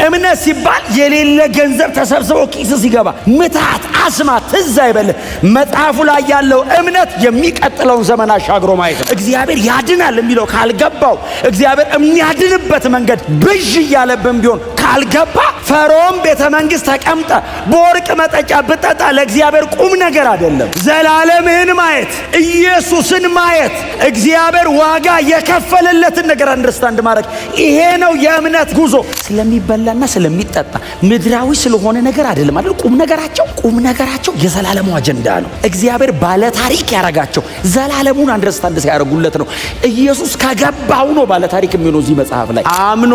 እምነት ሲባል የሌለ ገንዘብ ተሰብስቦ ኪስ ሲገባ ምታት አስማት ትዝ አይበልህ። መጽሐፉ ላይ ያለው እምነት የሚቀጥለውን ዘመን አሻግሮ ማየት ነው። እግዚአብሔር ያድናል የሚለው ካልገባው፣ እግዚአብሔር የሚያድንበት መንገድ ብዥ እያለብን ቢሆን ካልገባ፣ ፈርዖን ቤተ መንግስት ተቀምጠ በወርቅ መጠጫ ብጠጣ ለእግዚአብሔር ቁም ነገር አይደለም። ዘላለምህን ማየት፣ ኢየሱስን ማየት፣ እግዚአብሔር ዋጋ የከፈለለትን ነገር አንደርስታንድ ማድረግ፣ ይሄ ነው የእምነት ጉዞ። ስለሚበላና ስለሚጠጣ ምድራዊ ስለሆነ ነገር አይደለም አይደል? ቁም ነገራቸው የዘላለሙ አጀንዳ ነው። እግዚአብሔር ባለ ታሪክ ያረጋቸው ዘላለሙን አንደርስታንድ ሲያደርጉለት ነው። ኢየሱስ ከገባው ነው ባለ ታሪክ የሚሆነው። እዚህ መጽሐፍ ላይ አምኖ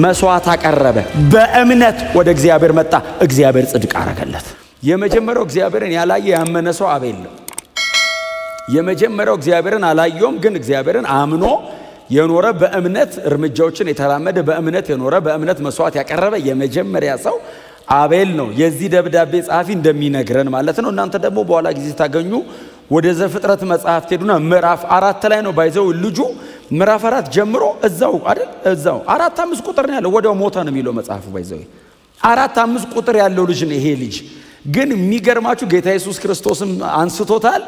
መስዋዕት አቀረበ፣ በእምነት ወደ እግዚአብሔር መጣ፣ እግዚአብሔር ጽድቅ አረገለት። የመጀመሪያው እግዚአብሔርን ያላየ ያመነ ሰው አቤል ነው። የመጀመሪያው እግዚአብሔርን አላየውም፣ ግን እግዚአብሔርን አምኖ የኖረ በእምነት እርምጃዎችን የተራመደ በእምነት የኖረ በእምነት መስዋዕት ያቀረበ የመጀመሪያ ሰው አቤል ነው። የዚህ ደብዳቤ ጸሐፊ እንደሚነግረን ማለት ነው። እናንተ ደግሞ በኋላ ጊዜ ታገኙ ወደ ዘፍጥረት መጽሐፍ ሄዱና ምዕራፍ 4 ላይ ነው ባይዘው ልጁ ምዕራፍ 4 ጀምሮ እዛው አይደል? እዛው 4-5 ቁጥር ነው ያለው። ወዲያው ሞተ ነው የሚለው መጽሐፉ ባይዘው 4-5 ቁጥር ያለው ልጅ ነው ይሄ ልጅ። ግን የሚገርማችሁ ጌታ ኢየሱስ ክርስቶስም አንስቶታል።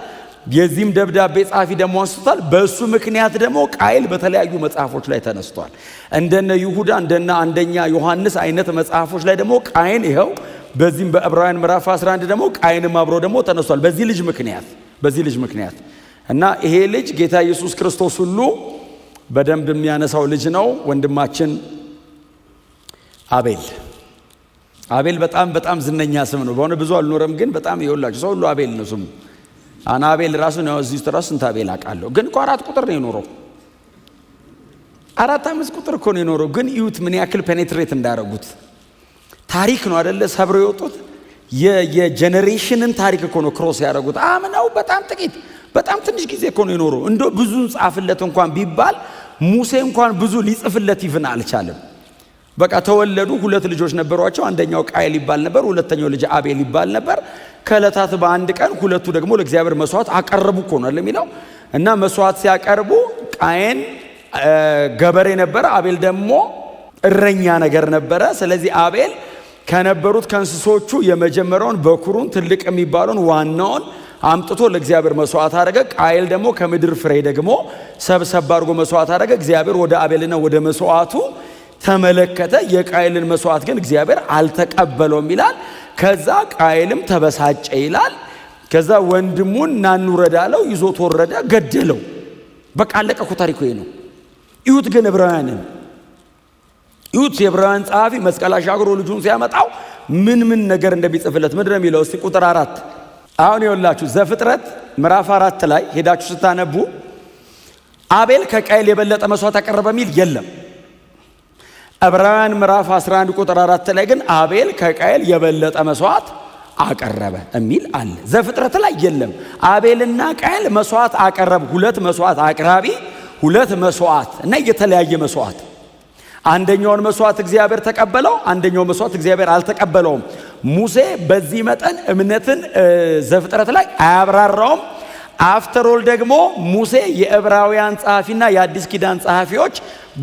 የዚህም ደብዳቤ ጸሐፊ ደግሞ አንስቶታል። በእሱ ምክንያት ደግሞ ቃይል በተለያዩ መጽሐፎች ላይ ተነስቷል። እንደነ ይሁዳ እንደነ አንደኛ ዮሐንስ አይነት መጽሐፎች ላይ ደግሞ ቃይን ይኸው በዚህም በዕብራውያን ምዕራፍ 11 ደግሞ ቃይንም አብሮ ደግሞ ተነስቷል በዚህ ልጅ ምክንያት እና ይሄ ልጅ ጌታ ኢየሱስ ክርስቶስ ሁሉ በደንብ የሚያነሳው ልጅ ነው። ወንድማችን አቤል በጣም ዝነኛ ስም ነው። በሆነ ብዙ አልኖረም፣ ግን በጣም ይወላችሁ ሰው ሁሉ አቤል ነው ስሙ። አቤል ራሱ ነው እዚህ ተራስ እንት አቤል አውቃለሁ። ግን 4 ቁጥር ነው የኖረው። 4-5 ቁጥር እኮ ነው የኖረው። ግን እዩት ምን ያክል ፔኔትሬት እንዳደረጉት። ታሪክ ነው አይደለ? ሰብረው የወጡት የጄኔሬሽንን ታሪክ እኮ ነው ክሮስ ያደረጉት። አምነው በጣም ትንሽ ጊዜ እኮ ነው የኖረው። እንደው ብዙ ጻፍለት እንኳን ቢባል ሙሴ እንኳን ብዙ ሊጽፍለት ይፍና አልቻለም። በቃ ተወለዱ። 2 ልጆች ነበሯቸው። አንደኛው ቃይል ይባል ነበር፣ ሁለተኛው ልጅ አቤል ይባል ነበር። ከዕለታት በአንድ ቀን ሁለቱ ደግሞ ለእግዚአብሔር መስዋዕት አቀረቡ እኮ ነው የሚለው። እና መስዋዕት ሲያቀርቡ ቃየን ገበሬ ነበረ፣ አቤል ደግሞ እረኛ ነገር ነበረ። ስለዚህ አቤል ከነበሩት ከእንስሶቹ የመጀመሪያውን በኩሩን ትልቅ የሚባለውን ዋናውን አምጥቶ ለእግዚአብሔር መስዋዕት አደረገ። ቃየል ደግሞ ከምድር ፍሬ ደግሞ ሰብሰብ አድርጎ መስዋዕት አደረገ። እግዚአብሔር ወደ አቤልና ወደ መስዋዕቱ ተመለከተ። የቃየልን መስዋዕት ግን እግዚአብሔር አልተቀበለውም ይላል። ከዛ ቃየልም ተበሳጨ ይላል። ከዛ ወንድሙን ናንውረድ አለው፣ ይዞት ወረደ፣ ገደለው። በቃ አለቀ እኮ ታሪኩ ይሄ ነው። ይሁት ግን ዕብራውያንን የዕብራውያን ጸሐፊ መስቀል አሻግሮ ልጁን ሲያመጣው ምን ነገር እንደሚጽፍለት ምንድን ነው የሚለው? እስቲ ቁጥር 4 አሁን ይኸውላችሁ ዘፍጥረት ምዕራፍ 4 ላይ ሄዳችሁ ስታነቡ አቤል ከቃየል የበለጠ መስዋዕት አቀረበ የሚል የለም። ዕብራውያን ምዕራፍ 11 ቁጥር 4 ላይ ግን አቤል ከቃየል የበለጠ መስዋዕት አቀረበ የሚል አለ። ዘፍጥረት ላይ የለም። አቤልና ቃየል መስዋዕት አቀረቡ። 2 መስዋዕት አቅራቢ፣ 2 መስዋዕት እና የተለያየ መስዋዕት። አንደኛውን መስዋዕት እግዚአብሔር ተቀበለው፣ አንደኛው መስዋዕት እግዚአብሔር አልተቀበለውም። ሙሴ በዚህ መጠን እምነትን ዘፍጥረት ላይ አያብራራውም። አፍተሮል ደግሞ ሙሴ የዕብራውያን ጸሐፊና የአዲስ ኪዳን ጸሐፊዎች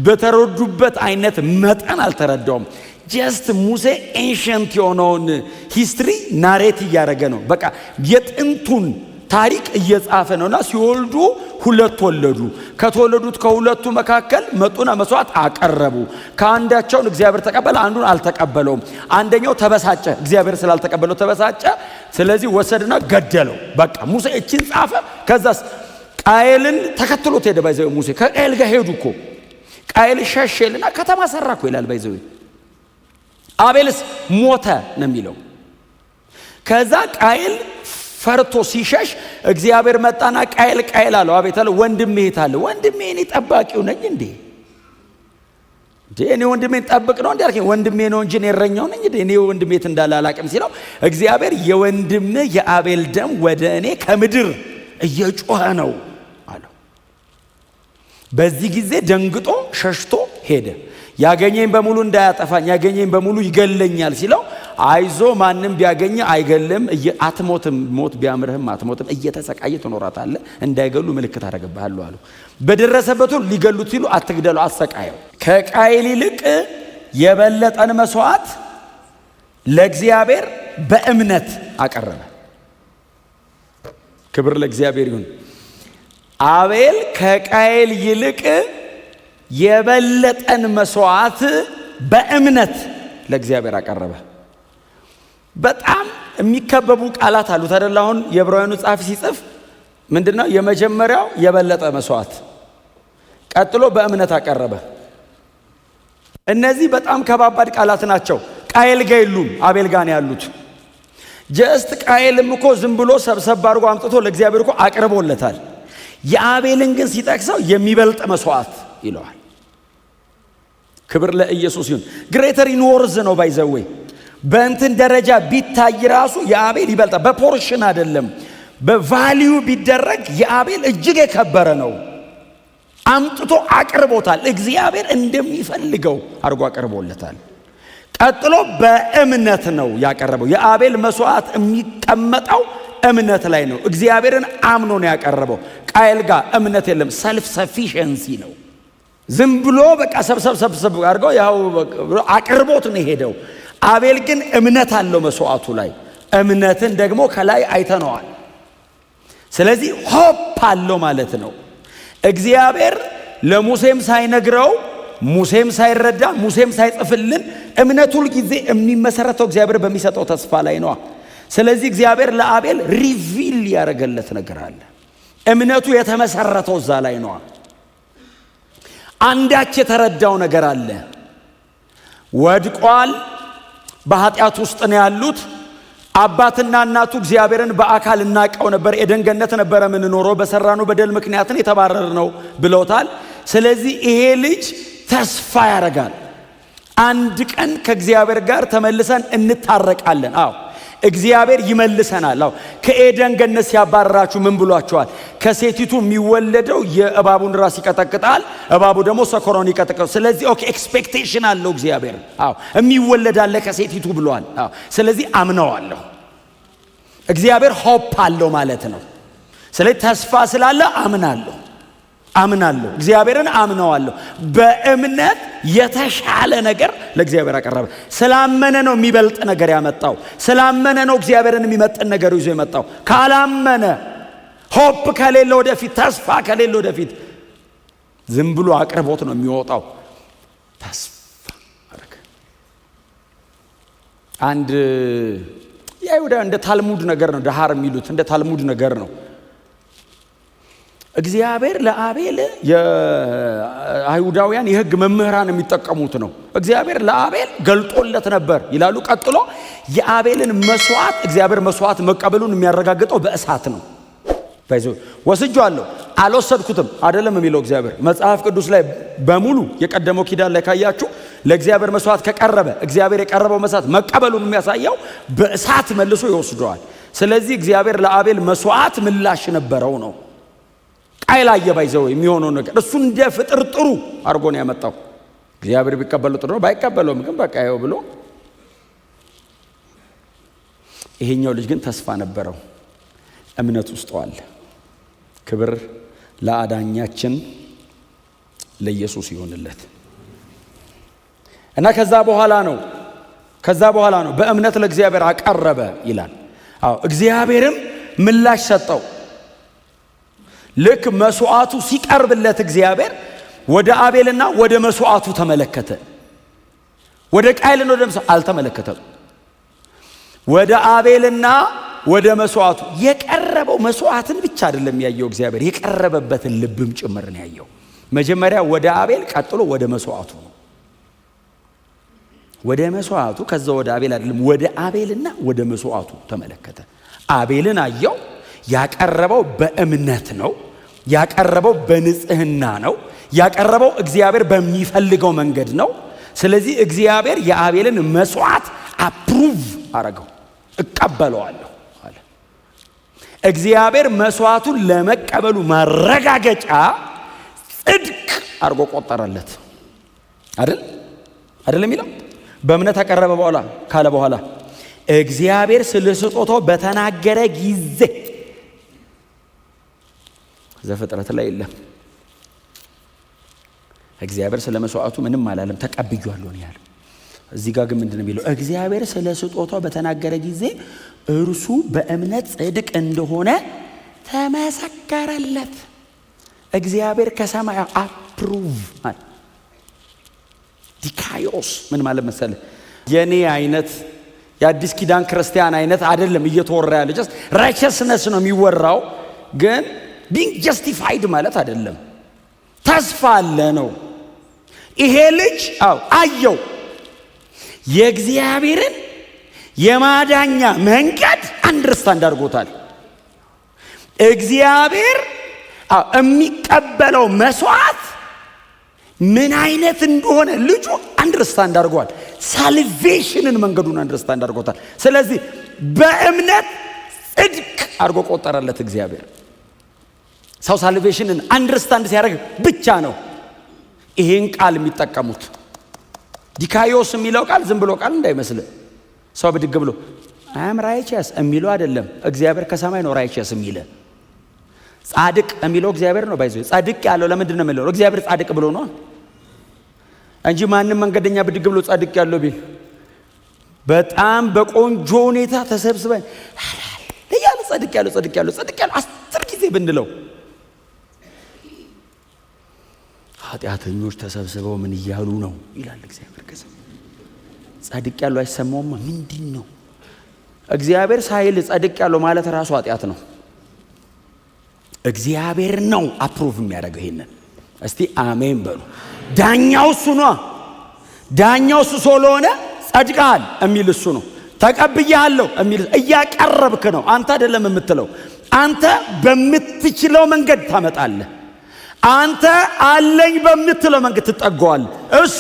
በተረዱበት አይነት መጠን አልተረዳውም። ጀስት ሙሴ ኤንሸንት የሆነውን ሂስትሪ ናሬት እያደረገ ነው። በቃ የጥንቱን ታሪክ እየጻፈ ነውና ሲወልዱ 2 ወለዱ። ከተወለዱት ከሁለቱ መካከል መጡና መስዋዕት አቀረቡ። ከአንዳቸውን እግዚአብሔር ተቀበለ፣ አንዱን አልተቀበለውም። አንደኛው ተበሳጨ፣ እግዚአብሔር ስላልተቀበለው ተበሳጨ። ስለዚህ ወሰድና ገደለው። በቃ ሙሴ እቺን ጻፈ። ከዛስ ቃየልን ተከትሎት ሄደ። ባይዘው ሙሴ ከቃየል ጋር ሄዱ እኮ። ቃየል ሸሸልና ከተማ ሰራ እኮ ይላል ባይዘው። አቤልስ ሞተ ነው የሚለው። ከዛ ቃየል ፈርቶ ሲሸሽ እግዚአብሔር መጣና ቃየል አለው። አቤት አለው። ወንድሜ የት አለ? ወንድሜ እኔ ጠባቂው ነኝ እንዴ? እኔ ወንድሜን ጠብቅ ነው እንዴ አልከኝ? ወንድሜ ነው እንጂ እኔ እረኛው ነኝ እንዴ? እኔ ወንድሜ የት እንዳለ አላውቅም ሲለው እግዚአብሔር የወንድም የአቤል ደም ወደ እኔ ከምድር እየጮኸ ነው አለው። በዚህ ጊዜ ደንግጦ ሸሽቶ ሄደ። ያገኘኝ በሙሉ እንዳያጠፋኝ፣ ያገኘኝ በሙሉ ይገለኛል ሲለው አይዞ ማንም ቢያገኝ አይገልም፣ አትሞትም፣ ሞት ቢያምርህም አትሞትም፣ እየተሰቃየ ትኖራታለህ፣ እንዳይገሉ ምልክት አደረግብሃለሁ አለው። በደረሰበት ሁሉ ሊገሉት ሲሉ አትግደለው፣ አሰቃየው። ከቃየል ይልቅ የበለጠን መስዋዕት ለእግዚአብሔር በእምነት አቀረበ። ክብር ለእግዚአብሔር ይሁን። አቤል ከቃየል ይልቅ የበለጠን መስዋዕት በእምነት ለእግዚአብሔር አቀረበ። በጣም የሚከበቡ ቃላት አሉት አይደል? አሁን የዕብራውያኑ ጸሐፊ ሲጽፍ ምንድነው? የመጀመሪያው የበለጠ መስዋዕት፣ ቀጥሎ በእምነት አቀረበ። እነዚህ በጣም ከባባድ ቃላት ናቸው። ቃየል ጋር የሉም፣ አቤል ጋር ነው ያሉት። ጀስት ቃየልም እኮ ዝም ብሎ ሰብሰብ አድርጎ አምጥቶ ለእግዚአብሔር እኮ አቅርቦለታል። የአቤልን ግን ሲጠቅሰው የሚበልጥ መስዋዕት ይለዋል። ክብር ለኢየሱስ ይሁን። ግሬተር ኢን ወርዝ ነው ባይዘዌ በእንትን ደረጃ ቢታይ ራሱ የአቤል ይበልጣል። በፖርሽን አይደለም፣ በቫሊዩ ቢደረግ የአቤል እጅግ የከበረ ነው። አምጥቶ አቅርቦታል። እግዚአብሔር እንደሚፈልገው አድርጎ አቅርቦለታል። ቀጥሎ በእምነት ነው ያቀረበው። የአቤል መስዋዕት የሚቀመጠው እምነት ላይ ነው። እግዚአብሔርን አምኖ ነው ያቀረበው። ቃየል ጋር እምነት የለም፣ ሰልፍ ሰፊሸንሲ ነው። ዝም ብሎ በቃ ሰብሰብ አድርገው ያው አቅርቦት ነው ሄደው። አቤል ግን እምነት አለው መስዋዕቱ ላይ። እምነትን ደግሞ ከላይ አይተነዋል። ስለዚህ ሆፕ አለው ማለት ነው። እግዚአብሔር ለሙሴም ሳይነግረው፣ ሙሴም ሳይረዳ፣ ሙሴም ሳይጽፍልን እምነት ሁል ጊዜ የሚመሰረተው እግዚአብሔር በሚሰጠው ተስፋ ላይ ነው። ስለዚህ እግዚአብሔር ለአቤል ሪቪል ያደረገለት ነገር አለ። እምነቱ የተመሰረተው እዛ ላይ ነው። አንዳች የተረዳው ነገር አለ። ወድቋል፣ በኃጢአት ውስጥ ነው ያሉት። አባትና እናቱ እግዚአብሔርን በአካል እናቀው ነበር፣ ኤደን ገነት ነበረ የምንኖረው፣ በሰራነው በደል ምክንያትን የተባረር ነው ብለውታል። ስለዚህ ይሄ ልጅ ተስፋ ያደርጋል። አንድ ቀን ከእግዚአብሔር ጋር ተመልሰን እንታረቃለን። አዎ እግዚአብሔር ይመልሰናል። አዎ ከኤደን ገነት ሲያባረራችሁ ምን ብሏቸዋል? ከሴቲቱ የሚወለደው የእባቡን ራስ ይቀጠቅጣል፣ እባቡ ደግሞ ሰኮራውን ይቀጠቅጣል። ስለዚህ ኦኬ ኤክስፔክቴሽን አለው እግዚአብሔር። አዎ የሚወለድ አለ ከሴቲቱ ብሏል። አዎ ስለዚህ አምነዋለሁ። እግዚአብሔር ሆፕ አለው ማለት ነው። ስለዚህ ተስፋ ስላለ አምናለሁ። እግዚአብሔርን አምነዋለሁ። በእምነት የተሻለ ነገር ለእግዚአብሔር አቀረበ። ስላመነ ነው የሚበልጥ ነገር ያመጣው። ስላመነ ነው እግዚአብሔርን የሚመጥን ነገር ይዞ የመጣው። ካላመነ ሆፕ ከሌለ ወደፊት፣ ተስፋ ከሌለ ወደፊት ዝም ብሎ አቅርቦት ነው የሚወጣው። ተስፋ አረገ። አንድ የይሁዳ እንደ ታልሙድ ነገር ነው፣ ዳሃር የሚሉት እንደ ታልሙድ ነገር ነው። እግዚአብሔር ለአቤል የአይሁዳውያን የሕግ መምህራን የሚጠቀሙት ነው። እግዚአብሔር ለአቤል ገልጦለት ነበር ይላሉ። ቀጥሎ የአቤልን መስዋዕት እግዚአብሔር መስዋዕት መቀበሉን የሚያረጋግጠው በእሳት ነው። ወስጄዋለሁ አልወሰድኩትም አይደለም የሚለው እግዚአብሔር። መጽሐፍ ቅዱስ ላይ በሙሉ የቀደመው ኪዳን ላይ ካያችሁ ለእግዚአብሔር መስዋዕት ከቀረበ እግዚአብሔር የቀረበው መስዋዕት መቀበሉን የሚያሳየው በእሳት መልሶ ይወስደዋል። ስለዚህ እግዚአብሔር ለአቤል መስዋዕት ምላሽ ነበረው ነው። ቃየል አየባይዘው የሚሆነው ነገር እሱ እንደ ፍጥር ጥሩ አድርጎ ነው ያመጣው። እግዚአብሔር ቢቀበለው ጥሩ ነው፣ ባይቀበለውም ግን በቃ ይኸው ብሎ። ይሄኛው ልጅ ግን ተስፋ ነበረው፣ እምነት ውስጥ ዋለ። ክብር ለአዳኛችን ለኢየሱስ ይሁንለት። እና ከዛ በኋላ ነው በእምነት ለእግዚአብሔር አቀረበ ይላል። አዎ እግዚአብሔርም ምላሽ ሰጠው። ልክ መስዋዕቱ ሲቀርብለት እግዚአብሔር ወደ አቤልና ወደ መስዋዕቱ ተመለከተ። ወደ ቃየልና ወደ መስዋዕቱ አልተመለከተም። ወደ አቤልና ወደ መስዋዕቱ የቀረበው መስዋዕትን ብቻ አይደለም ያየው እግዚአብሔር፣ የቀረበበትን ልብም ጭምር ነው ያየው። መጀመሪያ ወደ አቤል፣ ቀጥሎ ወደ መስዋዕቱ ነው። ወደ መስዋዕቱ ከዛ ወደ አቤል አይደለም፣ ወደ አቤልና ወደ መስዋዕቱ ተመለከተ። አቤልን አየው። ያቀረበው በእምነት ነው። ያቀረበው በንጽህና ነው። ያቀረበው እግዚአብሔር በሚፈልገው መንገድ ነው። ስለዚህ እግዚአብሔር የአቤልን መስዋዕት አፕሩቭ አረገው። እቀበለዋለሁ አለ። እግዚአብሔር መስዋዕቱን ለመቀበሉ ማረጋገጫ ጽድቅ አድርጎ ቆጠረለት። አይደል የሚለው በእምነት አቀረበ በኋላ ካለ በኋላ እግዚአብሔር ስለ ስጦታው በተናገረ ጊዜ ዘፍጥረት ላይ የለም። እግዚአብሔር ስለ መስዋዕቱ ምንም አላለም። ተቀብያለሁ ነው ያለው። እዚህ ጋር ግን ምንድነው የሚለው? እግዚአብሔር ስለ ስጦታው በተናገረ ጊዜ እርሱ በእምነት ጽድቅ እንደሆነ ተመሰከረለት። እግዚአብሔር ከሰማይ አፕሩቭ አለ። ዲካዮስ ምን ማለት መሰለህ? የኔ አይነት የአዲስ ኪዳን ክርስቲያን አይነት አይደለም እየተወራ ያለ። ጀስት ራይቸስነስ ነው የሚወራው፣ ግን ቢንግ ጀስቲፋይድ ማለት አይደለም። ተስፋ አለ ነው። ይሄ ልጅ አየው የእግዚአብሔርን የማዳኛ መንገድ አንደርስታንድ አድርጎታል። እግዚአብሔር የሚቀበለው መስዋዕት ምን አይነት እንደሆነ ልጁ አንደርስታንድ አድርጓል። ሳልቬሽንን መንገዱን አንደርስታንድ አድርጎታል። ስለዚህ በእምነት ጽድቅ አድርጎ ቆጠረለት እግዚአብሔር። ሰው ሳልቬሽንን አንደርስታንድ ሲያደርግ ብቻ ነው ይሄን ቃል የሚጠቀሙት። ዲካዮስ የሚለው ቃል ዝም ብሎ ቃል እንዳይመስል ሰው ብድግ ብሎ አም ራይቸስ የሚለው አይደለም። እግዚአብሔር ከሰማይ ነው ራይቸስ የሚለ። ጻድቅ የሚለው እግዚአብሔር ነው። ባይዘው ጻድቅ ያለው ለምንድን ነው የሚለው? እግዚአብሔር ጻድቅ ብሎ ነው እንጂ ማንም መንገደኛ ብድግ ብሎ ጻድቅ ያለው ቢል በጣም በቆንጆ ሁኔታ ተሰብስበን ለያለ ጻድቅ ያለው 10 ጊዜ ብንለው ኃጢአተኞች ተሰብስበው ምን እያሉ ነው ይላል እግዚአብሔር። ከሰማይ ጻድቅ ያለው አይሰማውማ። ምንድን ነው እግዚአብሔር ሳይል ጻድቅ ያለው ማለት ራሱ ኃጢአት ነው። እግዚአብሔር ነው አፕሩቭ የሚያደርገው ይሄንን። እስቲ አሜን በሉ። ዳኛው እሱ ነው። ዳኛው እሱ ስለሆነ ጸድቀሃል የሚል እሱ ነው። ተቀብያለሁ የሚል እያቀረብክ ነው። አንተ አይደለም የምትለው። አንተ በምትችለው መንገድ ታመጣለህ። አንተ አለኝ በምትለው መንገድ ትጠጋዋለህ። እሱ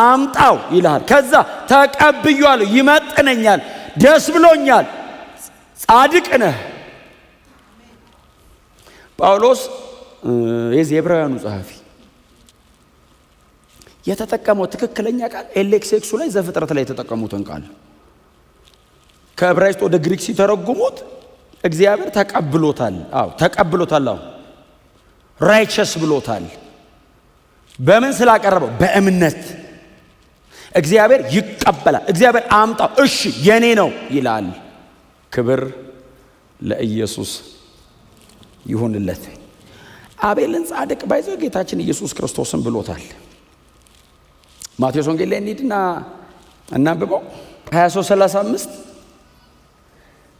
አምጣው ይልሃል። ከዛ ተቀብያለሁ፣ ይመጥነኛል፣ ደስ ብሎኛል፣ ጻድቅ ነህ። ጳውሎስ የዚህ የዕብራውያኑ ጸሐፊ የተጠቀመው ትክክለኛ ቃል ኤሌክሴክሱ ላይ ዘፍጥረት ላይ የተጠቀሙትን ቃል ከዕብራይስጥ ወደ ግሪክ ሲተረጉሙት እግዚአብሔር ተቀብሎታል። ተቀብሎታል። ራይቸስ ብሎታል። በምን ስላቀረበው? በእምነት። እግዚአብሔር ይቀበላል። እግዚአብሔር አምጣው፣ እሺ የኔ ነው ይላል። ክብር ለኢየሱስ ይሁንለት። አቤልን ጻድቅ ባይዘው ጌታችን ኢየሱስ ክርስቶስን ብሎታል። ማቴዎስ ወንጌል ላይ እንሂድና እናንብበው 23:35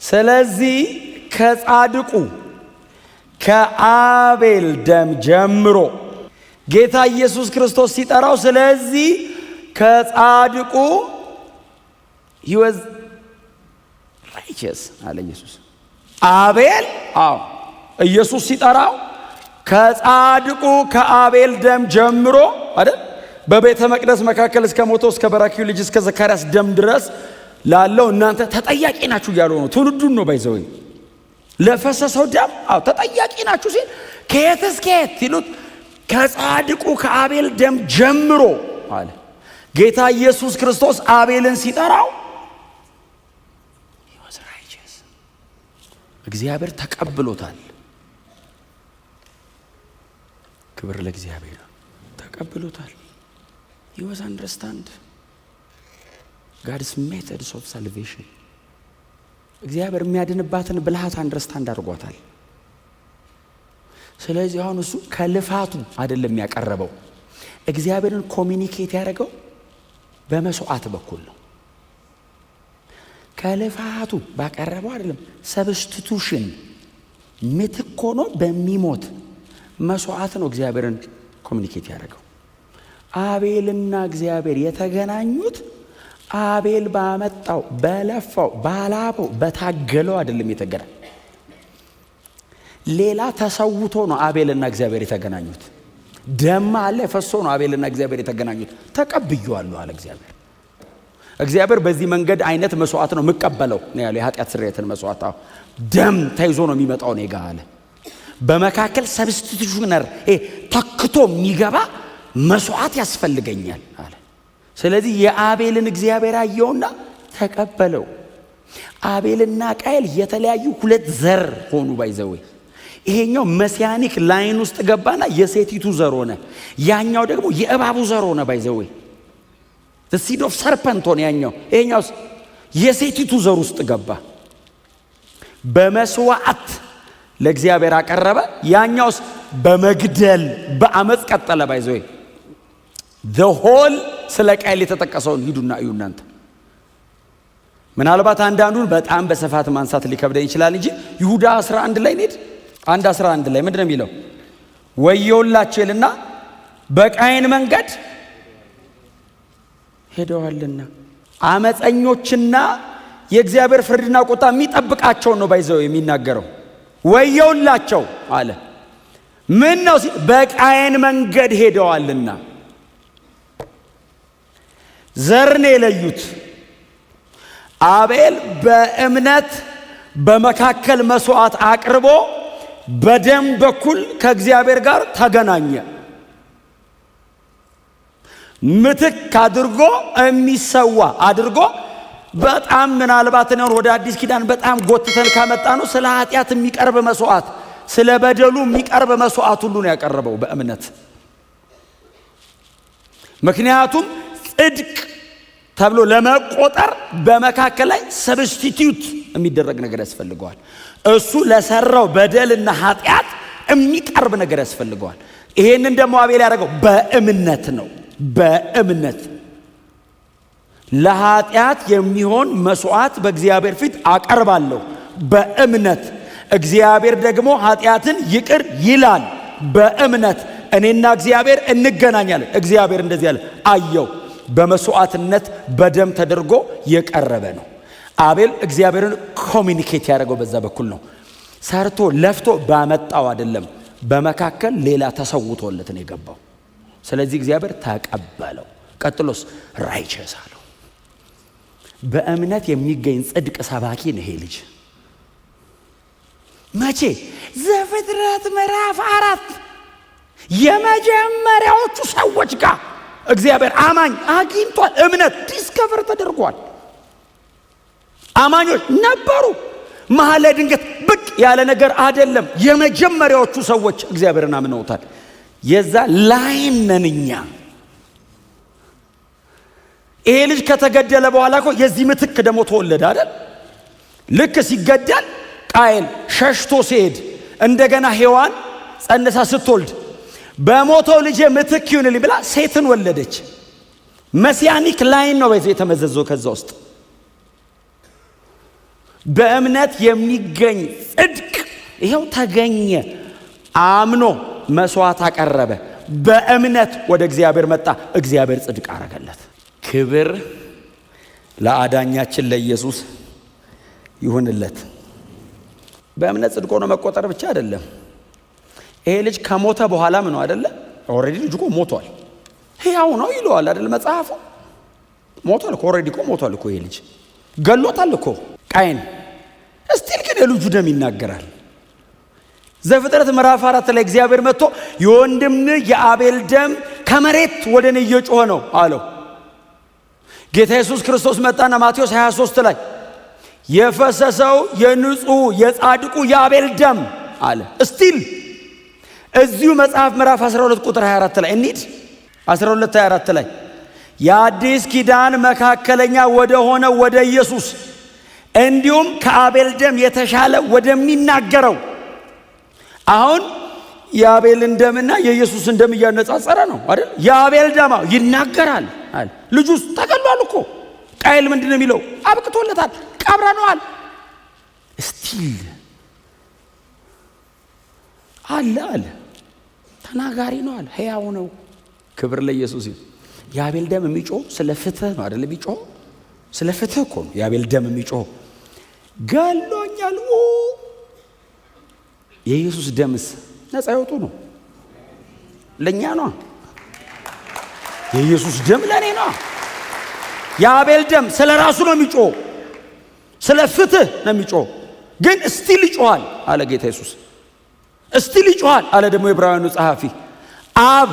ስለዚህ ከጻድቁ ከአቤል ደም ጀምሮ ጌታ ኢየሱስ ክርስቶስ ሲጠራው፣ ስለዚህ ከጻድቁ he was righteous አለ ኢየሱስ። አቤል ኢየሱስ ሲጠራው ከጻድቁ ከአቤል ደም ጀምሮ አይደል? በቤተ መቅደስ መካከል እስከ ሞተው እስከ በራኪው ልጅ እስከ ዘካርያስ ደም ድረስ ላለው እናንተ ተጠያቂ ናችሁ እያሉ ነው። ትውልዱን ነው ባይዘው ለፈሰሰው ደም ተጠያቂ ናችሁ ሲል ከየት እስከ የት ሲሉት ከጻድቁ ከአቤል ደም ጀምሮ አለ። ጌታ ኢየሱስ ክርስቶስ አቤልን ሲጠራው he was righteous። እግዚአብሔር ተቀብሎታል። ክብር ለእግዚአብሔር። ተቀብሎታል። he was understand God's methods of salvation። እግዚአብሔር የሚያድንባትን ብልሃት አንደርስታንድ አድርጓታል። ስለዚህ አሁን እሱ ከልፋቱ አይደለም ያቀረበው፣ እግዚአብሔርን ኮሚኒኬት ያደረገው በመስዋዕት በኩል ነው። ከልፋቱ ባቀረበው አይደለም። ሰብስቲቱሽን ምትክ ሆኖ በሚሞት መስዋዕት ነው እግዚአብሔርን ኮሚኒኬት ያደረገው። አቤልና እግዚአብሔር የተገናኙት አቤል ባመጣው በለፋው ባላበው በታገለው አይደለም የተገናኙት። ሌላ ተሰውቶ ነው አቤልና እግዚአብሔር የተገናኙት። ደም አለ ፈሶ ነው አቤልና እግዚአብሔር የተገናኙት። ተቀብየዋለሁ አለ እግዚአብሔር። እግዚአብሔር በዚህ መንገድ አይነት መስዋዕት ነው የምቀበለው ነው ያለው። የኃጢአት ስርየትን መስዋዕት ደም ተይዞ ነው የሚመጣው ነው ጋር አለ። በመካከል ሰብስቲቱሽነር ተክቶ የሚገባ መስዋዕት ያስፈልገኛል አለ። ስለዚህ የአቤልን እግዚአብሔር አየውና ተቀበለው። አቤልና ቃየል የተለያዩ ሁለት ዘር ሆኑ ባይዘው። ይሄኛው መሲያኒክ ላይን ውስጥ ገባና የሴቲቱ ዘር ሆነ፣ ያኛው ደግሞ የእባቡ ዘር ሆነ ባይዘው። the seed of serpent ሆነ ያኛው። ይሄኛውስ የሴቲቱ ዘር ውስጥ ገባ። በመስዋዕት ለእግዚአብሔር አቀረበ። ያኛውስ በመግደል በአመጽ ቀጠለ። ባይዘው the whole ስለ ቃየል የተጠቀሰውን ሂዱና እዩ እናንተ። ምናልባት አንዳንዱን በጣም በስፋት ማንሳት ሊከብደን ይችላል እንጂ ይሁዳ 11 ላይ እንሂድ። 1:11 ላይ ምንድነው የሚለው? ወዮላቸው ይልና በቃየን መንገድ ሄደዋልና። አመፀኞችና የእግዚአብሔር ፍርድና ቁጣ የሚጠብቃቸው ነው ባይዘው የሚናገረው። ወዮላቸው አለ። ምን ነው? በቃየን መንገድ ሄደዋልና። ዘርን የለዩት አቤል በእምነት በመካከል መስዋዕት አቅርቦ በደም በኩል ከእግዚአብሔር ጋር ተገናኘ። ምትክ አድርጎ የሚሰዋ አድርጎ በጣም ምናልባት ነው ወደ አዲስ ኪዳን በጣም ጎትተን ካመጣ ነው ስለ ኃጢአት የሚቀርብ መስዋዕት፣ ስለ በደሉ የሚቀርብ መስዋዕት ሁሉ ነው ያቀረበው በእምነት። ምክንያቱም ጽድቅ ተብሎ ለመቆጠር በመካከል ላይ ሰብስቲቲዩት የሚደረግ ነገር ያስፈልገዋል። እሱ ለሰራው በደልና ኃጢአት የሚቀርብ ነገር ያስፈልገዋል። ይሄንን ደግሞ አቤል ያደረገው በእምነት ነው። በእምነት ለኃጢአት የሚሆን መስዋዕት በእግዚአብሔር ፊት አቀርባለሁ በእምነት። እግዚአብሔር ደግሞ ኃጢአትን ይቅር ይላል በእምነት። እኔና እግዚአብሔር እንገናኛለን። እግዚአብሔር እንደዚህ ያለ አየው። በመስዋዕትነት በደም ተደርጎ የቀረበ ነው። አቤል እግዚአብሔርን ኮሚኒኬት ያደረገው በዛ በኩል ነው። ሰርቶ ለፍቶ ባመጣው አይደለም። በመካከል ሌላ ተሰውቶለት ነው የገባው። ስለዚህ እግዚአብሔር ተቀበለው። ቀጥሎስ ራይቸስ አለው። በእምነት የሚገኝ ጽድቅ ሰባኪ ነው ይሄ ልጅ። መቼ? ዘፍጥረት ምዕራፍ 4 የመጀመሪያዎቹ ሰዎች ጋር እግዚአብሔር አማኝ አግኝቷል። እምነት ዲስከቨር ተደርጓል። አማኞች ነበሩ። መሀል ላይ ድንገት ብቅ ያለ ነገር አይደለም። የመጀመሪያዎቹ ሰዎች እግዚአብሔርን አምነውታል። የዛ ላይን ነን እኛ። ይሄ ልጅ ከተገደለ በኋላ እኮ የዚህ ምትክ ደግሞ ተወለደ አይደል? ልክ ሲገደል ቃየል ሸሽቶ ሲሄድ እንደገና ሔዋን ጸንሳ ስትወልድ በሞተው ልጅ ምትክ ይሁንልኝ ብላ ሴትን ወለደች። መሲያኒክ ላይን ነው በዚህ የተመዘዘው። ከዛ ውስጥ በእምነት የሚገኝ ጽድቅ ይሄው ተገኘ። አምኖ መስዋዕት አቀረበ። በእምነት ወደ እግዚአብሔር መጣ። እግዚአብሔር ጽድቅ አረገለት። ክብር ለአዳኛችን ለኢየሱስ ይሁንለት። በእምነት ጽድቅ ሆኖ መቆጠር ብቻ አይደለም። ይሄ ልጅ ከሞተ በኋላ ምን ነው አይደለ? ኦሬዲ ልጅ እኮ ሞቷል። ሕያው ነው ይለዋል አይደል መጽሐፉ? ሞቷል እኮ ኦሬዲ እኮ ሞቷል እኮ። ይሄ ልጅ ገሎታል እኮ ቃየን። እስቲል ግን የልጁ ደም ይናገራል። ዘፍጥረት ምዕራፍ 4 ላይ እግዚአብሔር መጥቶ የወንድም የአቤል ደም ከመሬት ወደ እኔ እየጮኸ ነው አለው። ጌታ ኢየሱስ ክርስቶስ መጣና ማቴዎስ 23 ላይ የፈሰሰው የንጹህ የጻድቁ የአቤል ደም አለ። እስቲል እዚሁ መጽሐፍ ምዕራፍ 12 ቁጥር 24 ላይ እንሂድ። 12:24 ላይ የአዲስ ኪዳን መካከለኛ ወደ ሆነ ወደ ኢየሱስ እንዲሁም ከአቤል ደም የተሻለ ወደሚናገረው። አሁን የአቤልን ደምና የኢየሱስን ደም እያነጻጸረ ነው አይደል? የአቤል ደም ይናገራል አለ። ልጁስ ተገሏል እኮ። ቃየል ምንድነው የሚለው? አብቅቶለታል፣ ቀብረነዋል። ስቲል አለ ተናጋሪ ነው አለ። ሕያው ነው። ክብር ለኢየሱስ ይሁን። የአቤል ደም የሚጮህ ስለ ፍትህ ነው አይደል? የሚጮህ ስለ ፍትህ እኮ ነው የአቤል ደም የሚጮህ። ገሎኛል። የኢየሱስ ደምስ ነፃ ይወጡ ነው። ለኛ ነው። የኢየሱስ ደም ለኔ ነው። የአቤል ደም ስለ ራሱ ነው የሚጮህ፣ ስለ ፍትህ ነው የሚጮህ። ግን እስቲል ይጮሃል አለ ጌታ ኢየሱስ። እስቲል ይጮሃል አለ ደግሞ የዕብራውያኑ ጸሐፊ። አብ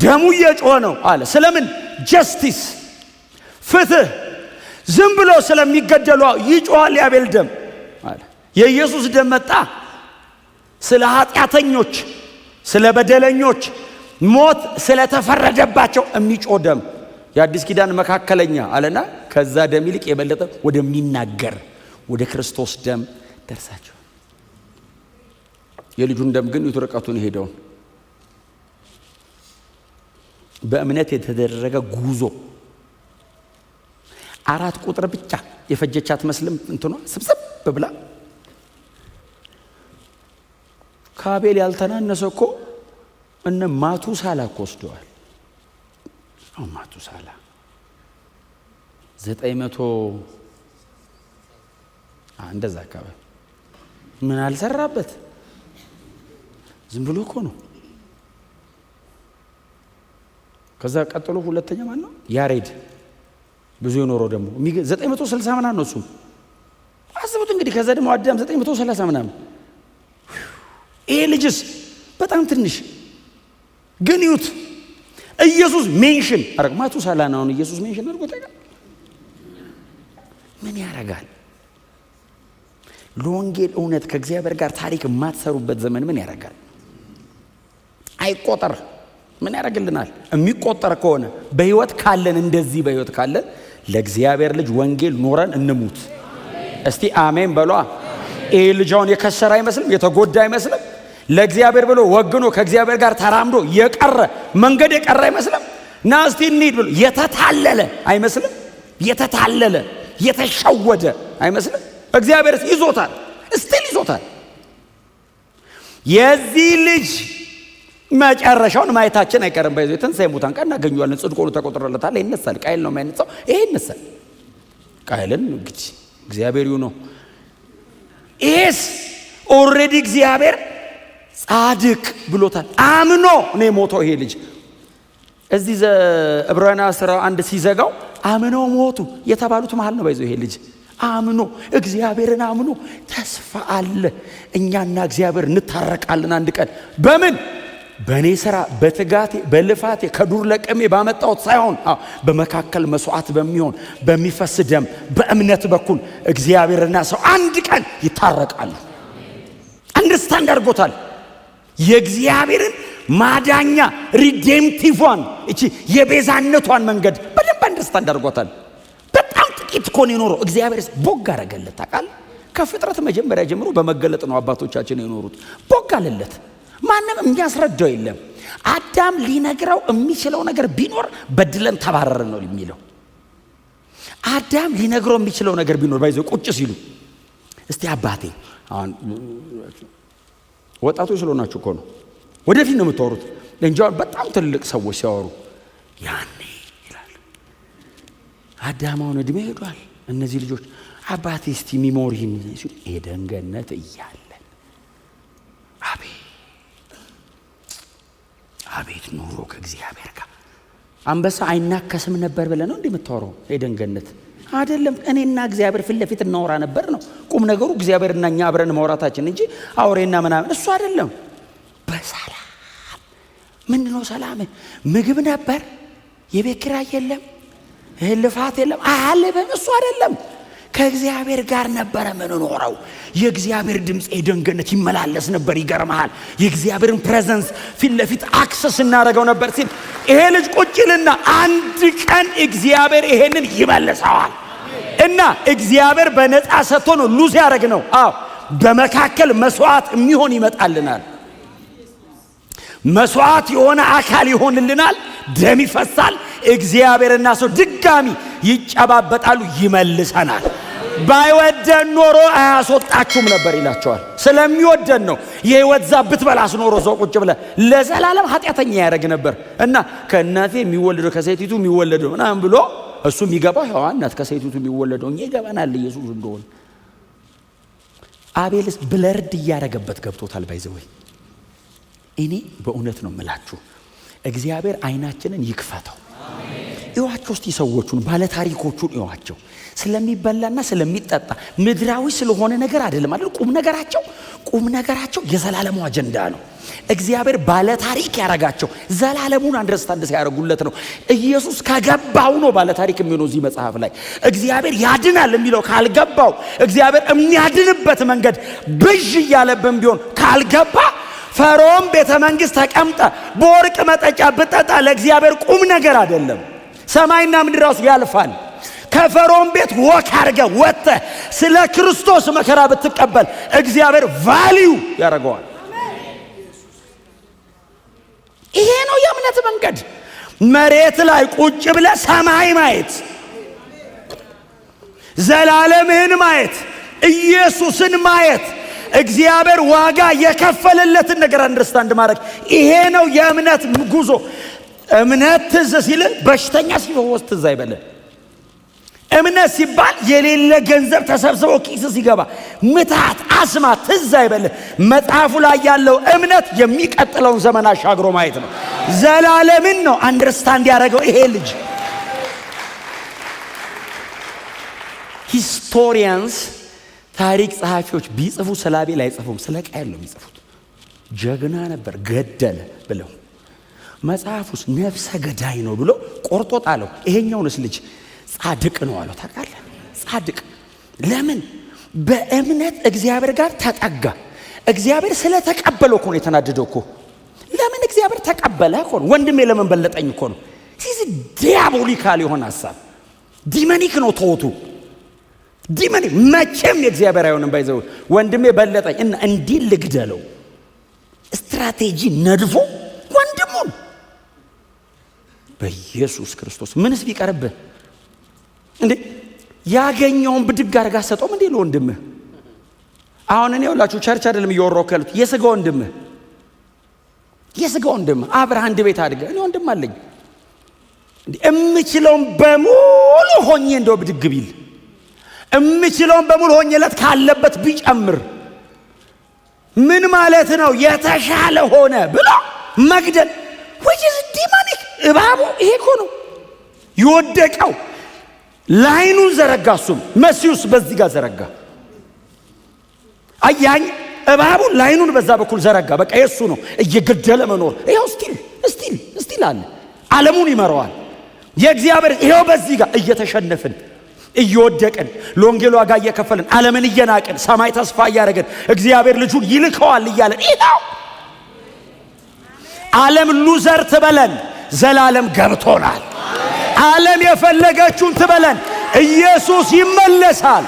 ደሙ እየጮኸ ነው አለ። ስለምን? ጀስቲስ፣ ፍትህ። ዝም ብሎ ስለሚገደሉ ይጮሃል የአቤል ደም አለ። የኢየሱስ ደም መጣ ስለ ኃጢአተኞች፣ ስለ በደለኞች ሞት ስለተፈረደባቸው የሚጮህ ደም። የአዲስ ኪዳን መካከለኛ አለና ከዛ ደም ይልቅ የበለጠ ወደሚናገር ወደ ክርስቶስ ደም ደርሳችሁ የልጁን ደም ግን ይተረቀቱን ሄደው በእምነት የተደረገ ጉዞ 4 ቁጥር ብቻ የፈጀቻት መስለም እንትኗ ስብስብ ብላ ካቤል ያልተናነሰ እኮ እነ ማቱሳላ ወስደዋል። አሁን ማቱሳላ 900 እንደዛ አካባቢ ምን አልሰራበት ዝም ብሎ እኮ ነው። ከዛ ቀጥሎ ሁለተኛ ማን ነው? ያሬድ ብዙ የኖረው ደግሞ 960 ምናምን ነው እሱ። አስቡት እንግዲህ ከዛ ደግሞ አዳም 930 ምናምን። ይሄ ልጅስ በጣም ትንሽ ግን ይሁት ኢየሱስ ሜንሽን አረግ ማቱሳላ ነው ኢየሱስ ሜንሽን አድርጎ ታውቃለህ? ምን ያረጋል? ለወንጌል እውነት ከእግዚአብሔር ጋር ታሪክ የማትሰሩበት ዘመን ምን ያረጋል? አይቆጠር ምን ያረግልናል? የሚቆጠር ከሆነ በህይወት ካለን እንደዚህ በህይወት ካለን ለእግዚአብሔር ልጅ ወንጌል ኖረን እንሙት። እስቲ አሜን በሏ። ይሄ ልጅውን የከሰረ አይመስልም? የተጎዳ አይመስልም? ለእግዚአብሔር ብሎ ወግኖ ከእግዚአብሔር ጋር ተራምዶ የቀረ መንገድ የቀረ አይመስልም? ና እስቲ እንሂድ ብሎ የተታለለ አይመስልም? የተታለለ የተሸወደ አይመስልም? እግዚአብሔር ይዞታል፣ እስቲል ይዞታል። የዚህ ልጅ መጨረሻውን ማየታችን አይቀርም። በዚህ ትንሣኤ ሙታን ቀን እናገኘዋለን። ጽድቅ ሆኖ ተቆጥሮለታል። ይነሳል። ቃየል ነው የማይነሳው፣ ይሄ ይነሳል። ቃየልን እንግዲህ እግዚአብሔር ነው። ይሄስ ኦልሬዲ እግዚአብሔር ጻድቅ ብሎታል። አምኖ ነው የሞተው ይሄ ልጅ። እዚህ ዕብራውያን 11 ሲዘጋው አምነው ሞቱ የተባሉት መሃል ነው ባይዘው ይሄ ልጅ አምኖ እግዚአብሔርን አምኖ ተስፋ አለ እኛና እግዚአብሔር እንታረቃለን አንድ ቀን። በምን? በእኔ ሥራ በትጋቴ በልፋቴ ከዱር ለቀሜ ባመጣሁት ሳይሆን በመካከል መስዋዕት በሚሆን በሚፈስ ደም በእምነት በኩል እግዚአብሔርና ሰው አንድ ቀን ይታረቃሉ። አንደርስታንድ አድርጎታል። የእግዚአብሔርን ማዳኛ ሪዴምቲቭዋን እቺ የቤዛነቷን መንገድ በደንብ አንደርስታንድ አድርጎታል። በጣም ጥቂት እኮ ነው የኖረው። እግዚአብሔርስ ቦግ አረገለት። ታውቃለህ? ከፍጥረት መጀመሪያ ጀምሮ በመገለጥ ነው አባቶቻችን የኖሩት። ቦግ አለለት። ማንም የሚያስረዳው የለም። አዳም ሊነግረው የሚችለው ነገር ቢኖር በድለን ተባረርን ነው የሚለው። አዳም ሊነግረው የሚችለው ነገር ቢኖር ባይዘው ቁጭ ሲሉ እስቲ አባቴ አሁን ወጣቶች ስለሆናችሁ እኮ ነው ወደፊት ነው የምታወሩት እንጂ በጣም ትልቅ ሰዎች ሲያወሩ ያኔ ይላል አዳማውን እድሜ ሄዷል። እነዚህ ልጆች አባቴ እስቲ ሚሞሪን ሲሉ ኤደን ገነት እያለን አቤት ኑሮ ከእግዚአብሔር ጋር አንበሳ አይናከስም ነበር ብለህ ነው እንደምታወራው? ኤደን ገነት አይደለም። እኔና እግዚአብሔር ፊት ለፊት እናወራ ነበር ነው ቁም ነገሩ። እግዚአብሔርና እኛ አብረን ማውራታችን እንጂ አውሬና ምናምን እሱ አይደለም። በሰላም ምንድነው ሰላም? ምግብ ነበር፣ የቤት ኪራይ የለም፣ ልፋት የለም፣ አያልብም። እሱ አይደለም። ከእግዚአብሔር ጋር ነበረ ምንኖረው። የእግዚአብሔር ድምፅ ኤደን ገነት ይመላለስ ነበር። ይገርምሃል፣ የእግዚአብሔርን ፕሬዘንስ ፊት ለፊት አክሰስ እናደርገው ነበር ሲል ይሄ ልጅ ቁጭልና አንድ ቀን እግዚአብሔር ይሄንን ይመልሰዋል። እና እግዚአብሔር በነፃ ሰጥቶ ነው ሉዝ ያደረግ ነው። በመካከል መስዋዕት የሚሆን ይመጣልናል። መስዋዕት የሆነ አካል ይሆንልናል። ደም ይፈሳል። እግዚአብሔርና ሰው ድጋሚ ይጨባበጣሉ፣ ይመልሰናል። ባይወደን ኖሮ አያስወጣችሁም ነበር ይላቸዋል። ስለሚወደን ነው። የህይወት ዛብት በላስ ኖሮ ሰው ቁጭ ብለ ለዘላለም ኃጢአተኛ ያደርግ ነበር። እና ከእናቴ የሚወለደው ከሴቲቱ የሚወለደው ምናምን ብሎ እሱ የሚገባው ሔዋን ናት። ከሴቲቱ የሚወለደው እኛ ይገባናል ኢየሱስ እንደሆነ። አቤልስ ብለርድ እያደረገበት ገብቶታል። ባይዘወይ እኔ በእውነት ነው የምላችሁ እግዚአብሔር አይናችንን ይክፈተው። እዩዋቸው እስቲ ሰዎቹን ባለታሪኮቹን እዩዋቸው። ስለሚበላና ስለሚጠጣ ምድራዊ ስለሆነ ነገር አይደለም አይደል? ቁም ነገራቸው የዘላለሙ አጀንዳ ነው። እግዚአብሔር ባለታሪክ ያረጋቸው ዘላለሙን አንደርስታንድ ሲያደርጉለት ነው። ኢየሱስ ከገባው ነው ባለታሪክ የሚሆነው። እዚህ መጽሐፍ ላይ እግዚአብሔር ያድናል የሚለው ካልገባው፣ እግዚአብሔር የሚያድንበት መንገድ ብዥ እያለብን ቢሆን ካልገባ፣ ፈርዖን ቤተ መንግስት ተቀምጠ በወርቅ መጠጫ ብጠጣ ለእግዚአብሔር ቁም ነገር አይደለም። ሰማይና ምድር ራሱ ያልፋል። ከፈርዖን ቤት ወክ አድርገህ ወጥተህ ስለ ክርስቶስ መከራ ብትቀበል እግዚአብሔር ቫልዩ ያደርገዋል። ይሄ ነው የእምነት መንገድ። መሬት ላይ ቁጭ ብለህ ሰማይ ማየት፣ ዘላለምህን ማየት፣ ኢየሱስን ማየት፣ እግዚአብሔር ዋጋ የከፈለለትን ነገር አንደርስታንድ ማድረግ፣ ይሄ ነው የእምነት ጉዞ። እምነት ትዝ ሲል በሽተኛ ሲፈወስ ትዝ አይበልህ። እምነት ሲባል የሌለ ገንዘብ ተሰብስቦ ኪስ ሲገባ ምታት አስማት ትዝ አይበልህ። መጽሐፉ ላይ ያለው እምነት የሚቀጥለውን ዘመን አሻግሮ ማየት ነው። ዘላለምን ነው አንደርስታንድ ያደረገው ይሄ ልጅ። ሂስቶሪያንስ ታሪክ ጸሐፊዎች ቢጽፉ ስለ አቤል አይጽፉም፣ ስለ ቃየል ነው የሚጽፉት። ጀግና ነበር ገደለ ብለው፣ መጽሐፉስ ነፍሰ ገዳይ ነው ብሎ ቆርጦ ጣለው። ይሄኛውንስ ልጅ ጻድቅ ነው አለው። ታውቃለህ? ጻድቅ ለምን? በእምነት እግዚአብሔር ጋር ተጠጋ። እግዚአብሔር ስለተቀበለው እኮ ነው የተናደደው እኮ። ለምን እግዚአብሔር ተቀበለ እኮ ነው። ወንድሜ ለምን በለጠኝ እኮ ነው። ሲዝ ዲያቦሊካል የሆነ ሐሳብ ዲመኒክ ነው ተውቱ። ዲመኒክ መቼም የእግዚአብሔር አይሆንም። ባይዘው ወንድሜ በለጠኝ እና እንዲህ ልግደለው ስትራቴጂ ነድፎ ወንድሙን በኢየሱስ ክርስቶስ ምንስ ቢቀርብህ እንዴ ያገኘውን ብድግ አድርጋ ሰጠውም እንዴ ለወንድምህ። አሁን እኔ ሁላችሁ ቸርች አይደለም እየወራሁ ያሉት የሥጋ ወንድምህ አብረህ አንድ ቤት አድርገህ እኔ ወንድም አለኝ እንዴ እምችለውን በሙሉ ሆኜ እንደው ብድግ ቢል እምችለውን በሙሉ ሆኜለት ካለበት ቢጨምር ምን ማለት ነው? የተሻለ ሆነ ብሎ መግደል which is demonic። እባቡ ይሄ እኮ ነው የወደቀው። ላይኑን ዘረጋ። እሱም መሲዩስ በዚህ ጋር ዘረጋ። አያኝ እባቡ ላይኑን በዛ በኩል ዘረጋ። በቃ የሱ ነው እየገደለ መኖር። ይሄው ስቲል አለ። ዓለሙን ይመራዋል የእግዚአብሔር። ይሄው በዚህ ጋር እየተሸነፍን እየወደቅን ለወንጌል ዋጋ እየከፈልን ዓለምን እየናቅን ሰማይ ተስፋ እያደረግን እግዚአብሔር ልጁን ይልከዋል እያለን ይሄው ዓለም ሉዘር ትበለን፣ ዘላለም ገብቶናል። ዓለም የፈለገችውን ትበለን፣ ኢየሱስ ይመለሳል።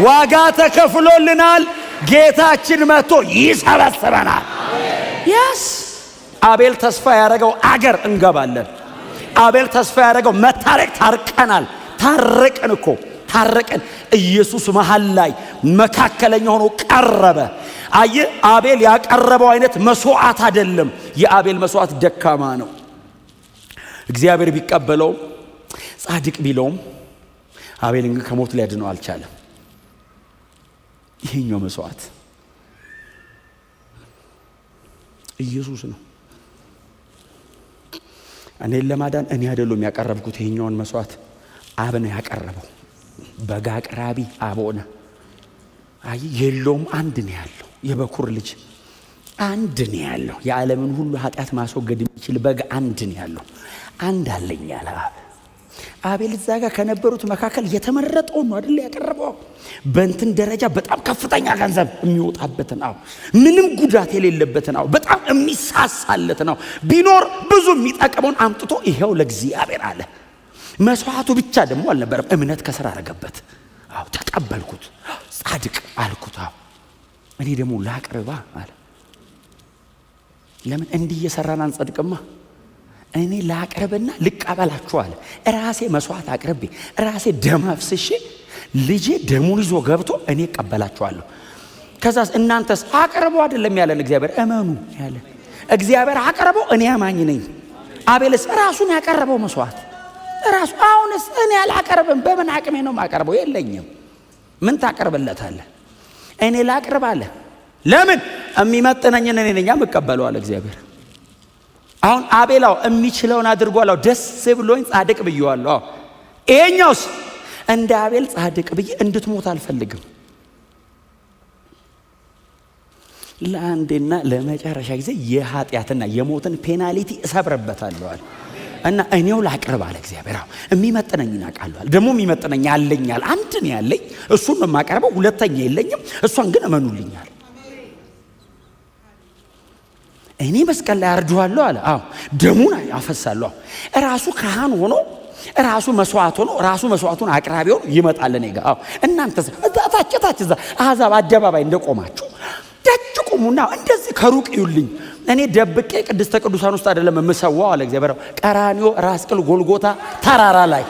ዋጋ ተከፍሎልናል። ጌታችን መጥቶ ይሰበስበናል። ያስ አቤል ተስፋ ያደረገው አገር እንገባለን። አቤል ተስፋ ያደረገው መታረቅ፣ ታርቀናል። ታረቅን እኮ ታረቅን። ኢየሱስ መሃል ላይ መካከለኛ ሆኖ ቀረበ። አየ አቤል ያቀረበው አይነት መስዋዕት አይደለም። የአቤል መስዋዕት ደካማ ነው። እግዚአብሔር ቢቀበለውም ጻድቅ ቢለውም አቤልን ግን ከሞት ሊያድነው አልቻለም። ይሄኛው መስዋዕት ኢየሱስ ነው። እኔን ለማዳን እኔ አይደለም ያቀረብኩት። ይሄኛውን መስዋዕት አብ ነው ያቀረበው። በጋ አቅራቢ አብ ሆነ። አይ የለውም አንድ ነው ያለው። የበኩር ልጅ አንድ ነው ያለው። የዓለምን ሁሉ ኃጢአት ማስወገድ የሚችል በግ አንድ ነው ያለው። አንድ አለኝ ያለ አብ። አቤል እዛ ጋር ከነበሩት መካከል የተመረጠው ነው አይደል ያቀረበው። በእንትን ደረጃ በጣም ከፍተኛ ገንዘብ የሚወጣበትን ነው። ምንም ጉዳት የሌለበትን ነው። በጣም የሚሳሳለት ነው። ቢኖር ብዙ የሚጠቅመውን አምጥቶ ይሄው ለእግዚአብሔር አለ። መስዋዕቱ ብቻ ደግሞ አልነበረም። እምነት ከስራ አረገበት። አዎ ተቀበልኩት፣ ጻድቅ አልኩት። አዎ እኔ ደግሞ ላቅርባ አለ። ለምን እንዲህ እየሰራን አንጸድቅማ? እኔ ላቅርብና ልቀበላችሁ አለ። ራሴ መስዋዕት አቅርቤ ራሴ ደም አፍስሼ ልጄ ደሙን ይዞ ገብቶ እኔ እቀበላችኋለሁ። ከዛስ እናንተስ አቅርበው አይደለም ያለን እግዚአብሔር፣ እመኑ ያለን እግዚአብሔር አቅርበው፣ እኔ አማኝ ነኝ። አቤልስ ራሱን ያቀረበው መስዋዕት ራሱ። አሁንስ እኔ አላቀርብም። በምን አቅሜ ነው ማቀርበው? የለኝም። ምን ታቀርብለታለህ? እኔ ላቅርብ አለ። ለምን? የሚመጥነኝን እኔ ነኝ የምቀበለው አለ እግዚአብሔር። አሁን አቤላው የሚችለውን አድርጓል። ደስ ብሎኝ ጻድቅ ብየዋለሁ። ይሄኛውስ እንደ አቤል ጻድቅ ብዬ እንድትሞት አልፈልግም። ለአንዴና ለመጨረሻ ጊዜ የኃጢአትና የሞትን ፔናሊቲ እሰብርበታለሁ አለ እና እኔው ላቅርብ አለ እግዚአብሔር። አዎ የሚመጥነኝን አውቃለሁ። ደግሞ የሚመጥነኝ አለኛል። አንድ ነው ያለኝ፣ እሱን ነው የማቀርበው። ሁለተኛ የለኝም፣ እሷን ግን እመኑልኛል። እኔ መስቀል ላይ አርደዋለሁ አለ። አዎ ደሙን አፈሳለሁ። ራሱ ካህን ሆኖ ራሱ መስዋዕት ሆኖ ራሱ መስዋዕቱን አቅራቢ ሆኖ ይመጣል እኔ ጋር። አዎ እናንተስ ታች እዛ አሕዛብ አደባባይ እንደቆማችሁ ደጅ ቁሙና እንደዚህ ከሩቅ ይዩልኝ። እኔ ደብቄ ቅድስተ ቅዱሳን ውስጥ አይደለም የምሰዋው አለ እግዚአብሔር። ቀራንዮ፣ ራስ ቅል፣ ጎልጎታ ተራራ ላይ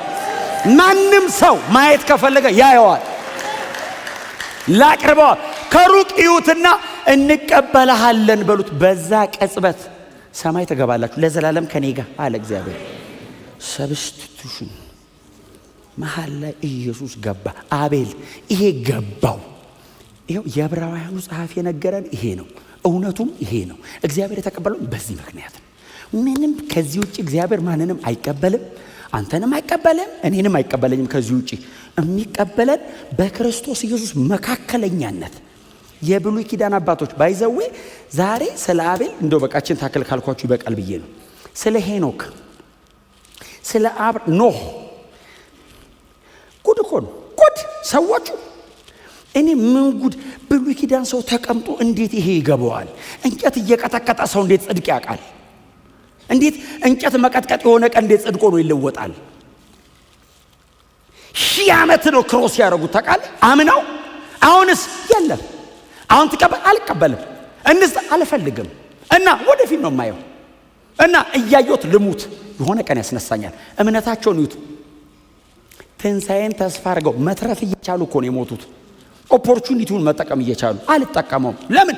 ማንም ሰው ማየት ከፈለገ ያየዋል። ላቅርበው ከሩቅ ይዩትና እንቀበልሃለን በሉት። በዛ ቅጽበት ሰማይ ትገባላችሁ ለዘላለም ከኔ ጋር አለ እግዚአብሔር። ሰብስቲቱሽን መሃል ላይ ኢየሱስ ገባ። አቤል ይሄ ገባው። ይሄው የዕብራውያኑ ጸሐፊ የነገረን ይሄ ነው። እውነቱም ይሄ ነው። እግዚአብሔር የተቀበለው በዚህ ምክንያት ነው። ምንም ከዚህ ውጪ እግዚአብሔር ማንንም አይቀበልም። አንተንም አይቀበልም፣ እኔንም አይቀበለኝም። ከዚህ ውጪ የሚቀበለን በክርስቶስ ኢየሱስ መካከለኛነት። የብሉይ ኪዳን አባቶች ባይዘዌ ዛሬ ስለ አቤል እንደው በቃችን ታከል ካልኳችሁ ይበቃል ብዬ ነው። ስለ ሄኖክ፣ ስለ ኖህ ጉድ እኮ ነው ጉድ ሰዎቹ። እኔ ምን ጉድ! ብሉይ ኪዳን ሰው ተቀምጦ እንዴት ይሄ ይገባዋል? እንጨት እየቀጠቀጠ ሰው እንዴት ጽድቅ ያውቃል? እንዴት እንጨት መቀጥቀጥ የሆነ ቀን እንዴት ጽድቆ ነው ይለወጣል? 1000 ዓመት ነው ክሮስ ያደረጉት ታውቃለህ? አምናው አሁንስ የለም። አሁን ትቀበል አልቀበልም፣ እንስ አልፈልግም እና ወደፊት ነው የማየው እና እያየሁት ልሙት የሆነ ቀን ያስነሳኛል። እምነታቸውን ይዩት። ትንሣኤን ተስፋ አድርገው መትረፍ እየቻሉ እኮ ነው የሞቱት። ኦፖርቹኒቲውን መጠቀም እየቻሉ አልጠቀመውም። ለምን?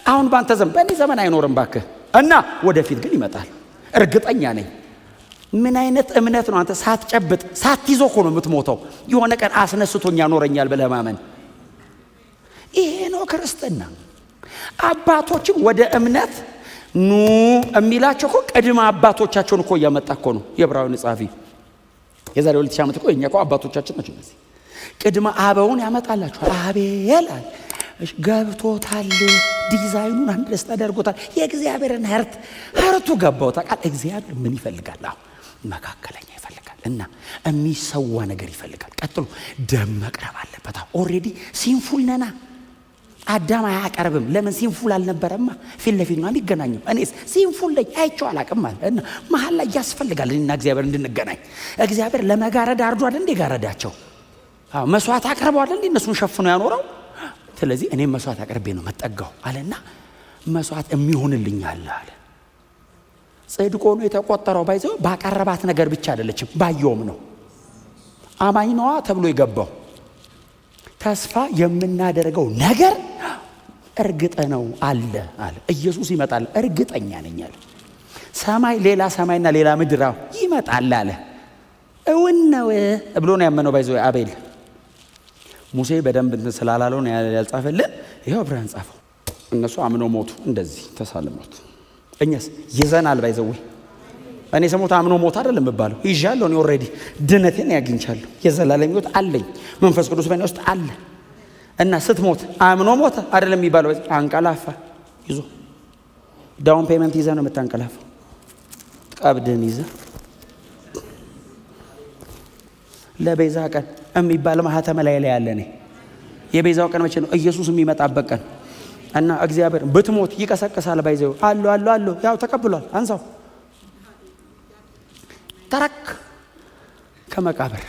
አሁን ባንተ ዘመን በእኔ ዘመን አይኖርም ባክህ እና ወደፊት ግን ይመጣል እርግጠኛ ነኝ። ምን አይነት እምነት ነው አንተ ሳትጨብጥ ሳትይዞ እኮ ነው የምትሞተው። የሆነ ቀን አስነስቶኝ ያኖረኛል ብለህ ማመን፣ ይሄ ነው ክርስትና። አባቶችም ወደ እምነት ኑ የሚላቸው እኮ ቅድመ አባቶቻቸውን እኮ እያመጣ እኮ ነው የዕብራውያን ጸሐፊ። የዛሬ 2000 ዓመት እኮ የኛ እኮ አባቶቻችን ናቸው እነዚህ። ቅድመ አበውን ያመጣላችኋል። አቤል ገብቶታል፣ ዲዛይኑን አንደርስታንድ አድርጎታል። የእግዚአብሔርን ሀርቱ ገባው ታውቃል። እግዚአብሔር ምን ይፈልጋል? አሁን መካከለኛ ይፈልጋል እና የሚሰዋ ነገር ይፈልጋል። ቀጥሎ ደም መቅረብ አለበት። ኦልሬዲ ሲንፉል ነና። አዳም አያቀርብም። ለምን? ሲንፉል አልነበረማ። ፊት ለፊት ነው የሚገናኘው። እኔስ ሲንፉል ነኝ አይቼው አላቅም ማለት እና መሀል ላይ ያስፈልጋል እኔና እግዚአብሔር እንድንገናኝ። እግዚአብሔር ለመጋረድ አርዶ አይደል እንደ ጋረዳቸው? አዎ መስዋዕት አቅርበው አይደል እነሱን ሸፍኖ ያኖረው። ስለዚህ እኔም መስዋዕት አቅርቤ ነው መጠጋው አለና መስዋዕት የሚሆንልኝ አለ። ጽድቅ ሆኖ የተቆጠረው ባይዘው ባቀረባት ነገር ብቻ አይደለችም፣ ባየውም ነው። አማኝ ነዋ ተብሎ የገባው ተስፋ የምናደርገው ነገር እርግጥ ነው አለ። ኢየሱስ ይመጣል እርግጠኛ ነኝ አለ። ሰማይ ሌላ ሰማይና ሌላ ምድር ይመጣል አለ። እውን ነው ብሎ ነው ያመነው ባይዘው አቤል። ሙሴ በደንብ ስላላለው ነው ያልጻፈልን። ይሄው ዕብራውያን ጻፈው። እነሱ አምነው ሞቱ፣ እንደዚህ ተሳልሞት። እኛስ ይዘናል ባይዘው። እኔ ሰሞታ አምኖ ሞት አይደለም የምባለው፣ ይዣለሁ። እኔ ኦልሬዲ ድነቴን ያግኝቻለሁ። የዘላለም ሕይወት አለኝ፣ መንፈስ ቅዱስ በእኔ ውስጥ አለ እና ስትሞት አምኖ ሞተ አይደለም የሚባለው። አንቀላፋ ይዞ ዳውን ፔመንት ይዘህ ነው የምታንቀላፋው። ቀብድን ይዘህ ለቤዛ ቀን የሚባል ማህተም ላይ ያለ እኔ የቤዛው ቀን መቼ ነው? ኢየሱስ የሚመጣበት ቀን እና እግዚአብሔር ብትሞት ይቀሰቅሳል። ባይዘው አሉ ያው ተቀብሏል። አንሳው ተረክ ከመቃብር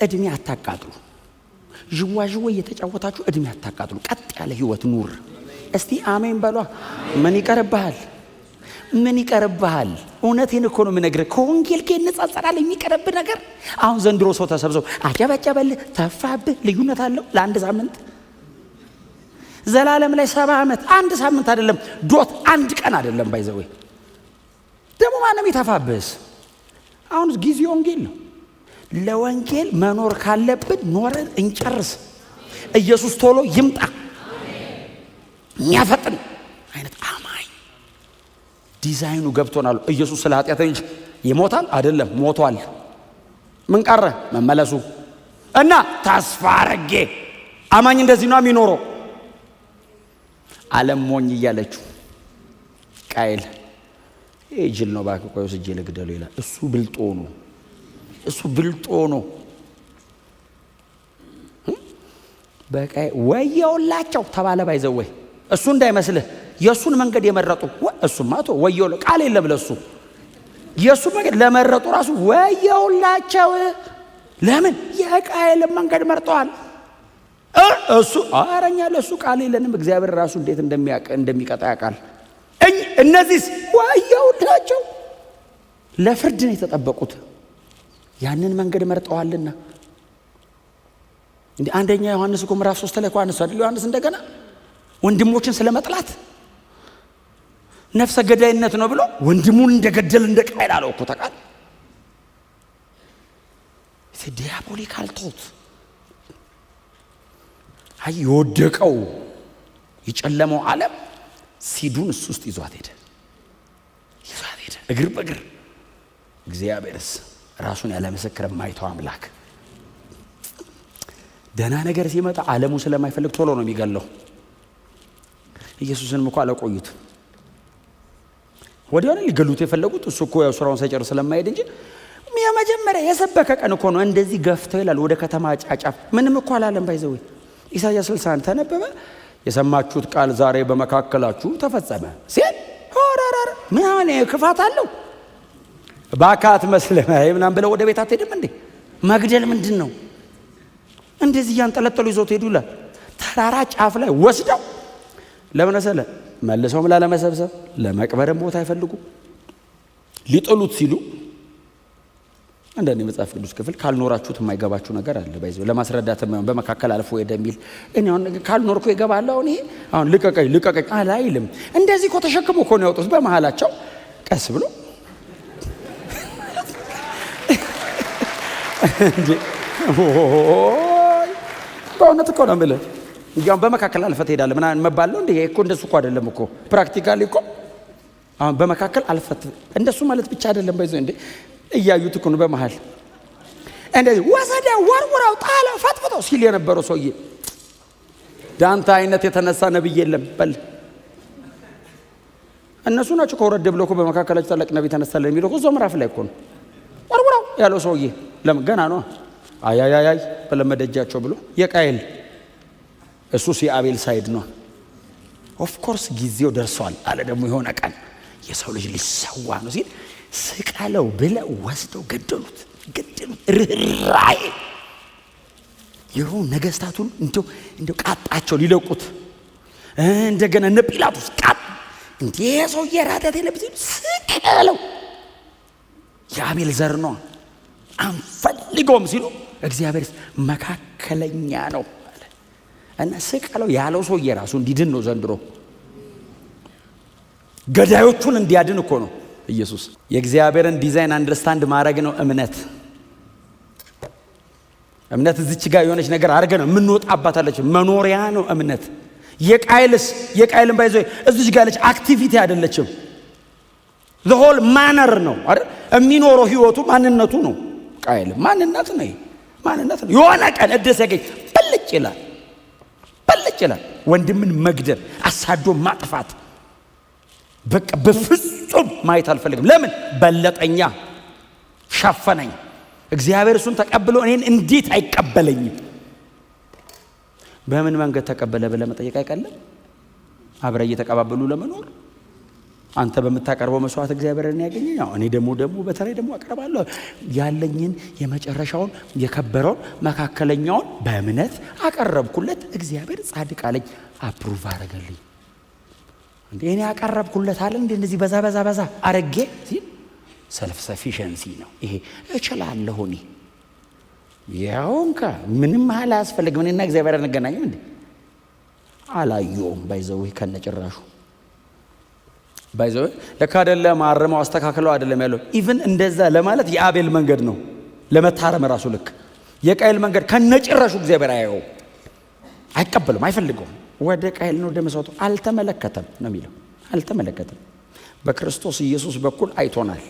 እድሜ አታቃጥሉ። ዥዋዥዌ እየተጫወታችሁ እድሜ አታቃጥሉ። ቀጥ ያለ ህይወት ኑር። እስቲ አሜን በሏ። ምን ይቀርብሃል? ምን ይቀርብሃል? እውነቴን እኮ ነው የምነግርህ። ከወንጌል ጋር ይነጻጸራል የሚቀርብ ነገር። አሁን ዘንድሮ ሰው ተሰብስቦ አጨበጨበልህ፣ ተፋብህ። ልዩነት አለው ለአንድ ሳምንት። ዘላለም ላይ 70 ዓመት አንድ ሳምንት አይደለም፣ ዶት አንድ ቀን አይደለም። ባይዘው ደግሞ ማንም ይተፋብህስ? አሁን ጊዜ ወንጌል ነው። ለወንጌል መኖር ካለብን ኖረን እንጨርስ። ኢየሱስ ቶሎ ይምጣ። የሚያፈጥን አይነት አማኝ ዲዛይኑ ገብቶናል። ኢየሱስ ስለ ኃጢአተኞች ይሞታል አይደለም፣ ሞቷል። ምን ቀረ? መመለሱ እና ተስፋ አረጌ። አማኝ እንደዚህ ነው የሚኖረው። ዓለም ሞኝ እያለችው ቃየል ይሄ ጅል ነው ባክ ቆይ ወስጄ ልግደለው ይላል። እሱ ብልጦ ነው። እሱ ብልጦ ነው። በቃይ ወየውላቸው ተባለ። ባይዘው ወይ እሱ እንዳይመስልህ የሱን መንገድ የመረጡ እሱማ ቶ ወየው ቃል የለም ለሱ የሱ መንገድ ለመረጡ ራሱ ወየውላቸው። ለምን? የቃየል መንገድ መርጠዋል። እሱ አረኛ ለሱ ቃል የለንም። እግዚአብሔር ራሱ እንዴት እንደሚቀጣ ያውቃል። እነዚህስ ወየውላቸው፣ ለፍርድ ነው የተጠበቁት። ያንን መንገድ መርጠዋልና እንዴ አንደኛ ዮሐንስ እኮ ምዕራፍ 3 ላይ ዮሐንስ አይደል? ዮሐንስ እንደገና ወንድሞችን ስለመጥላት ነፍሰ ገዳይነት ነው ብሎ ወንድሙን እንደገደል እንደቃይል አለው እኮ ተቃል። ዲያቦሊካል ቶት አይ የወደቀው የጨለመው ዓለም ሲዱን እሱ ውስጥ ይዟት ሄደ እግር በእግር። እግዚአብሔርስ ራሱን ያለ ምስክር የማይተው አምላክ ደህና ነገር ሲመጣ ዓለሙ ስለማይፈልግ ቶሎ ነው የሚገለው። ኢየሱስንም እኮ አላቆዩት፣ ወዲያው ነው ሊገሉት የፈለጉት። እሱ እኮ ያው ስራውን ሳይጨርስ ስለማይሄድ እንጂ የመጀመሪያ የሰበከ ቀን እኮ ነው እንደዚህ ገፍተው ይላል ወደ ከተማ ጫጫፍ። ምንም እኮ አላለም። ባይዘው ኢሳይያስ 61 ተነበበ። የሰማችሁት ቃል ዛሬ በመካከላችሁ ተፈጸመ ሲል ሆራራር ምን ክፋት አለው? ባካት መስለህ ምናምን ብለው ወደ ቤት አትሄድም እንዴ? መግደል ምንድን ነው? እንደዚህ ያንጠለጠሉ ይዞት ሄዱላል። ተራራ ጫፍ ላይ ወስደው ለምን መሰለ? መልሰውም ላለመሰብሰብ ለመቅበርም ቦታ አይፈልጉ። ሊጥሉት ሲሉ አንዳንድ የመጽሐፍ ቅዱስ ክፍል ካልኖራችሁት የማይገባችሁ ነገር አለ። ባይዘው ለማስረዳት በመካከል አልፎ ሄደ የሚል እኔ አሁን ካልኖርኩ ይገባለሁ። አሁን ልቀቀኝ አላይልም። እንደዚህ እኮ ተሸክሞ እኮ ነው ያወጡት በመሃላቸው ቀስ ብሎ እንጂ በእውነት እኮ ነው የምልህ። እንዲያውም በመካከል አልፈህ ትሄዳለህ ምናምን መባል ነው እንዴ? እኮ እንደሱ እኮ አይደለም እኮ ፕራክቲካሊ እኮ አሁን በመካከል አልፈህ እንደሱ ማለት ብቻ አይደለም። ባይዘው እንዴ እያዩት እኮ ነው በመሃል እንደዚህ ወሰደ ወርውራው ጣለው ፈጥፍጠው ሲል የነበረው ሰውዬ ዳንታ አይነት የተነሳ ነብይ የለም በል። እነሱ ናቸው ከወረደ ብለው እኮ በመካከላቸው ታላቅ ነብይ ተነሳለ የሚለው እኮ እዛው ምዕራፍ ላይ እኮ ነው። ወርውራው ያለው ሰውዬ ለምን ገና ነው አያያያይ በለመደጃቸው ብሎ የቃየል እሱስ የአቤል ሳይድ ነው። ኦፍ ኮርስ ጊዜው ደርሷል አለ። ደግሞ የሆነ ቀን የሰው ልጅ ሊሰዋ ነው ሲል ስቀለው ብለው ወስደው ገደሉት። ርህራሄ የሮም ነገስታቱን እንደው ቃጣቸው ሊለቁት እንደገና እነ ጲላጦስ ቃጥ እንዴ ሰው የራዳት የለብት ስቀለው የአቤል ዘር ነው አንፈልገውም ሲሉ እግዚአብሔር መካከለኛ ነው አለ እና ስቀለው ያለው ሰው የራሱ እንዲድን ነው። ዘንድሮ ገዳዮቹን እንዲያድን እኮ ነው ኢየሱስ። የእግዚአብሔርን ዲዛይን አንደርስታንድ ማድረግ ነው እምነት። እምነት እዚች ጋር የሆነች ነገር አድርገ ነው የምንወጣባት አለች መኖሪያ ነው እምነት። የቃይልን ባይዘው እዚች ጋር ያለች አክቲቪቲ አይደለችም። the whole manner ነው አይደል? የሚኖረው ህይወቱ ማንነቱ ነው። ቃይል ማንነት ነው። የሆነ ቀን እድስ ያገኝ በልጭ ይላል። ወንድምን መግደል፣ አሳዶ ማጥፋት በቃ በፍጹም ማየት አልፈልግም። ለምን? በለጠኛ፣ ሸፈነኝ። እግዚአብሔር እሱን ተቀብሎ እኔን እንዴት አይቀበለኝም? በምን መንገድ ተቀበለ ብለህ መጠየቅ አይቀልም? አብረህ እየተቀባበሉ ለመኖር አንተ በምታቀርበው መስዋዕት እግዚአብሔርን ያገኘኝ። እኔ ደግሞ በተለይ ደግሞ አቀርባለሁ ያለኝን የመጨረሻውን የከበረውን መካከለኛውን በእምነት አቀረብኩለት። እግዚአብሔር ጻድቅ አለኝ፣ አፕሩቭ አረገልኝ። እንዴ እኔ አቀረብኩለት አለ እንዴ እንደዚህ በዛ አረጌ ሲል ሰልፍ ሰፊሸንሲ ነው ይሄ። እችላለሁ እኔ ያውንካ ምንም ማለ አስፈልግም። እኔና እግዚአብሔር እንገናኝም እንዴ አላየውም። ባይዘው ከነጭራሹ ባይዘው ለካ አይደለም አረመው አስተካክለው አይደለም ያለው። ኢቭን እንደዛ ለማለት የአቤል መንገድ ነው ለመታረም ራሱ ልክ የቃየል መንገድ ከነጭራሹ እግዚአብሔር አያየው፣ አይቀበልም፣ አይፈልገውም። ወደ ቃየል ነው ደመሰውቶ አልተመለከተም ነው የሚለው። አልተመለከተም። በክርስቶስ ኢየሱስ በኩል አይቶናል።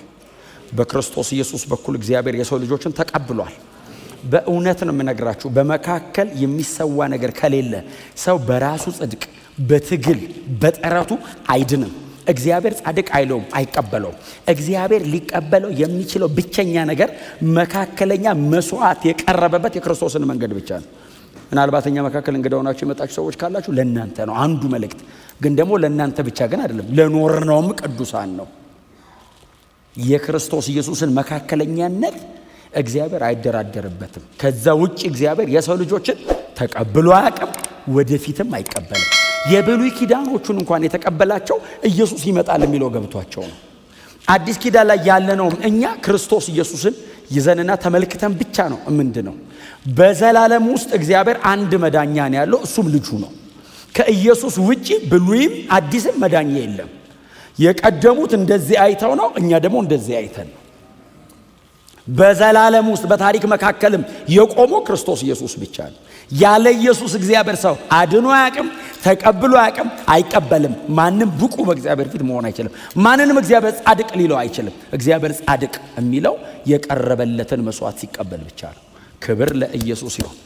በክርስቶስ ኢየሱስ በኩል እግዚአብሔር የሰው ልጆችን ተቀብሏል። በእውነት ነው የምነግራችሁ፣ በመካከል የሚሰዋ ነገር ከሌለ ሰው በራሱ ጽድቅ በትግል በጥረቱ አይድንም። እግዚአብሔር ጻድቅ አይለውም፣ አይቀበለውም። እግዚአብሔር ሊቀበለው የሚችለው ብቸኛ ነገር መካከለኛ መስዋዕት የቀረበበት የክርስቶስን መንገድ ብቻ ነው። ምናልባት እኛ መካከል እንግዳ ሆናችሁ የመጣችሁ ሰዎች ካላችሁ ለእናንተ ነው አንዱ መልእክት። ግን ደግሞ ለእናንተ ብቻ ግን አይደለም፣ ለኖርነውም ቅዱሳን ነው። የክርስቶስ ኢየሱስን መካከለኛነት እግዚአብሔር አይደራደርበትም። ከዛ ውጭ እግዚአብሔር የሰው ልጆችን ተቀብሎ አያውቅም፣ ወደፊትም አይቀበልም። የብሉይ ኪዳኖቹን እንኳን የተቀበላቸው ኢየሱስ ይመጣል የሚለው ገብቷቸው ነው። አዲስ ኪዳን ላይ ያለነውም እኛ ክርስቶስ ኢየሱስን ይዘንና ተመልክተን ብቻ ነው ምንድነው። በዘላለም ውስጥ እግዚአብሔር አንድ መዳኛ ነው ያለው፣ እሱም ልጁ ነው። ከኢየሱስ ውጪ ብሉይም አዲስም መዳኛ የለም። የቀደሙት እንደዚህ አይተው ነው፣ እኛ ደግሞ እንደዚህ አይተን ነው። በዘላለም ውስጥ በታሪክ መካከልም የቆመው ክርስቶስ ኢየሱስ ብቻ ነው። ያለ ኢየሱስ እግዚአብሔር ሰው አድኖ አያውቅም፣ ተቀብሎ አያውቅም፣ አይቀበልም። ማንም ብቁ በእግዚአብሔር ፊት መሆን አይችልም። ማንንም እግዚአብሔር ጻድቅ ሊለው አይችልም። እግዚአብሔር ጻድቅ የሚለው የቀረበለትን መስዋዕት ሲቀበል ብቻ ነው። ክብር ለኢየሱስ ይሁን።